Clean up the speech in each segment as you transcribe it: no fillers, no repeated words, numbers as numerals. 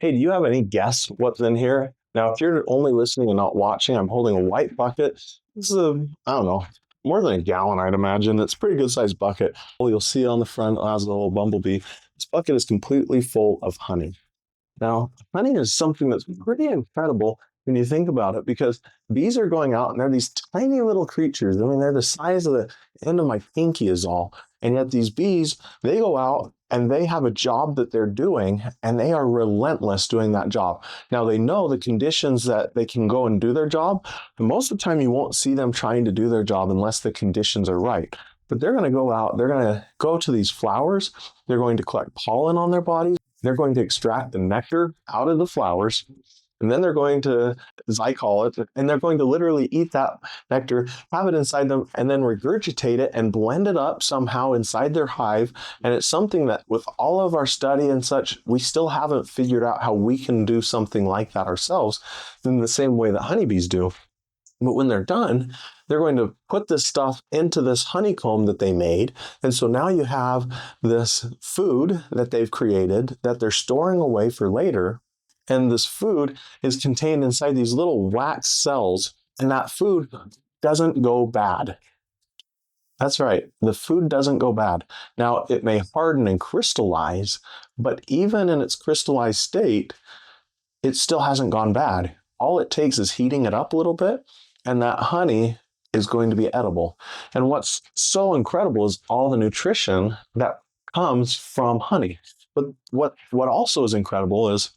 Hey, do you have any guess what's in here? Now, if you're only listening and not watching, I'm holding a white bucket. This is I don't know, more than a gallon, I'd imagine. It's a pretty good sized bucket. Well, you'll see on the front as a little bumblebee. This bucket is completely full of honey. Now, honey is something that's pretty incredible when you think about it because bees are going out and they're these tiny little creatures. I mean, they're the size of the end of my pinky is all. And yet these bees, they go out and they have a job that they're doing and they are relentless doing that job. Now, they know the conditions that they can go and do their job. And most of the time, you won't see them trying to do their job unless the conditions are right. But they're going to go out, they're going to go to these flowers, they're going to collect pollen on their bodies. They're going to extract the nectar out of the flowers, and then they're going to, as I call it, and they're going to literally eat that nectar, have it inside them, and then regurgitate it and blend it up somehow inside their hive. And it's something that, with all of our study and such, we still haven't figured out how we can do something like that ourselves in the same way that honeybees do. But when they're done, they're going to put this stuff into this honeycomb that they made. And so now you have this food that they've created that they're storing away for later. And this food is contained inside these little wax cells. And that food doesn't go bad. That's right. The food doesn't go bad. Now, it may harden and crystallize, but even in its crystallized state, it still hasn't gone bad. All it takes is heating it up a little bit, and that honey is going to be edible. And what's so incredible is all the nutrition that comes from honey. But what also is incredible is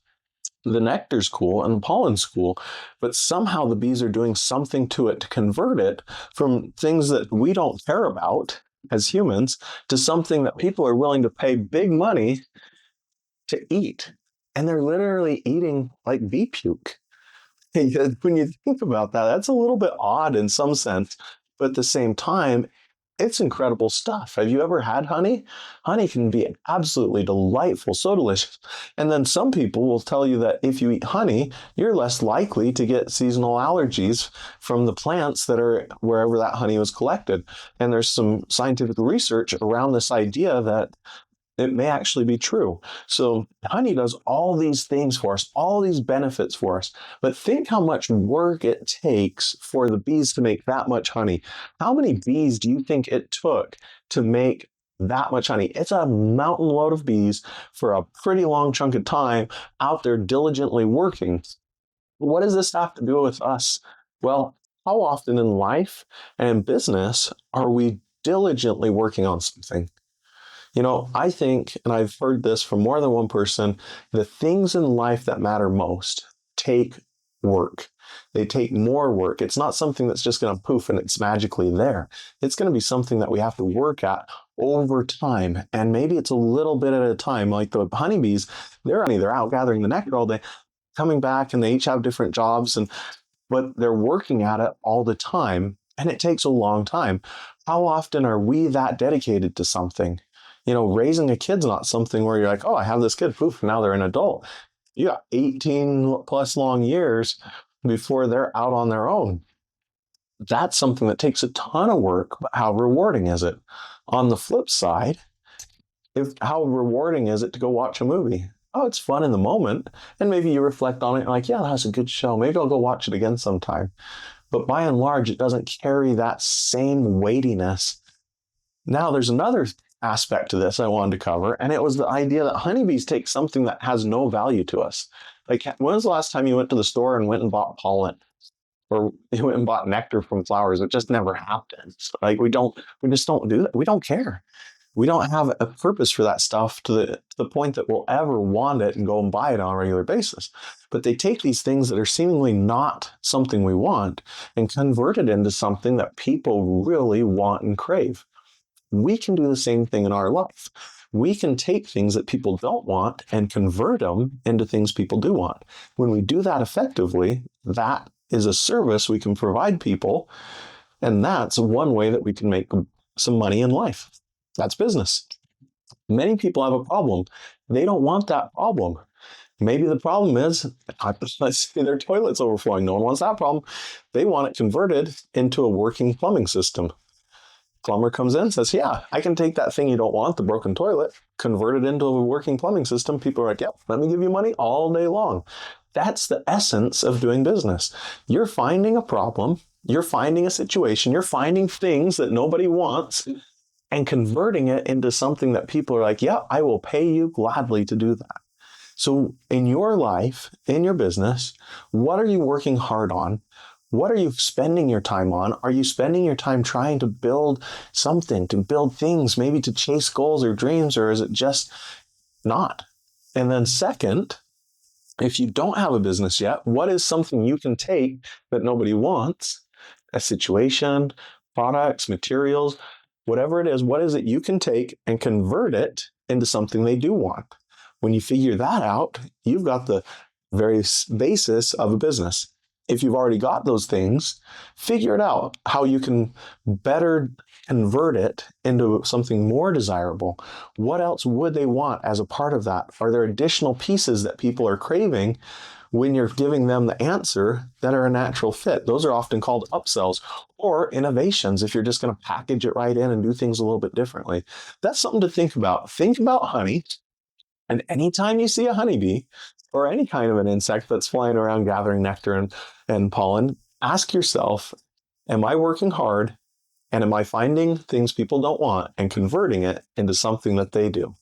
the nectar's cool and the pollen's cool, but somehow the bees are doing something to it to convert it from things that we don't care about as humans to something that people are willing to pay big money to eat. And they're literally eating like bee puke. When you think about that, that's a little bit odd in some sense, but at the same time, it's incredible stuff. Have you ever had honey? Honey can be absolutely delightful, so delicious. And then some people will tell you that if you eat honey, you're less likely to get seasonal allergies from the plants that are wherever that honey was collected. And there's some scientific research around this idea that it may actually be true. So honey does all these things for us, all these benefits for us. But think how much work it takes for the bees to make that much honey. How many bees do you think it took to make that much honey? It's a mountain load of bees for a pretty long chunk of time out there diligently working. What does this have to do with us? Well, how often in life and in business are we diligently working on something? You know, I think, and I've heard this from more than one person, the things in life that matter most take work. They take more work. It's not something that's just going to poof and it's magically there. It's going to be something that we have to work at over time. And maybe it's a little bit at a time. Like the honeybees, they're out gathering the nectar all day, coming back, and they each have different jobs, but they're working at it all the time. And it takes a long time. How often are we that dedicated to something? You know, raising a kid's not something where you're like, oh, I have this kid, poof, now they're an adult. You got 18 plus long years before they're out on their own. That's something that takes a ton of work, but how rewarding is it? On the flip side, how rewarding is it to go watch a movie? Oh, it's fun in the moment. And maybe you reflect on it like, yeah, that's a good show. Maybe I'll go watch it again sometime. But by and large, it doesn't carry that same weightiness. Now, there's another aspect to this I wanted to cover, and it was the idea that honeybees take something that has no value to us. Like, when was the last time you went to the store and went and bought pollen? Or you went and bought nectar from flowers? It just never happens. Like, we just don't do that. We don't care. We don't have a purpose for that stuff to the point that we'll ever want it and go and buy it on a regular basis. But they take these things that are seemingly not something we want and convert it into something that people really want and crave. We can do the same thing in our life. We can take things that people don't want and convert them into things people do want. When we do that effectively, that is a service we can provide people. And that's one way that we can make some money in life. That's business. Many people have a problem. They don't want that problem. Maybe the problem is, let's say their toilet's overflowing. No one wants that problem. They want it converted into a working plumbing system. Plumber comes in and says, yeah, I can take that thing you don't want, the broken toilet, convert it into a working plumbing system. People are like, yep, let me give you money all day long. That's the essence of doing business. You're finding a problem, you're finding a situation, you're finding things that nobody wants and converting it into something that people are like, yeah, I will pay you gladly to do that. So in your life, in your business, what are you working hard on? What are you spending your time on? Are you spending your time trying to build something, to build things, maybe to chase goals or dreams, or is it just not? And then second, if you don't have a business yet, what is something you can take that nobody wants? A situation, products, materials, whatever it is, what is it you can take and convert it into something they do want? When you figure that out, you've got the very basis of a business. If you've already got those things, figure it out how you can better convert it into something more desirable. What else would they want as a part of that? Are there additional pieces that people are craving when you're giving them the answer that are a natural fit? Those are often called upsells or innovations if you're just going to package it right in and do things a little bit differently. That's something to think about. Think about honey. And anytime you see a honeybee or any kind of an insect that's flying around gathering nectar and pollen, ask yourself, am I working hard? And am I finding things people don't want and converting it into something that they do?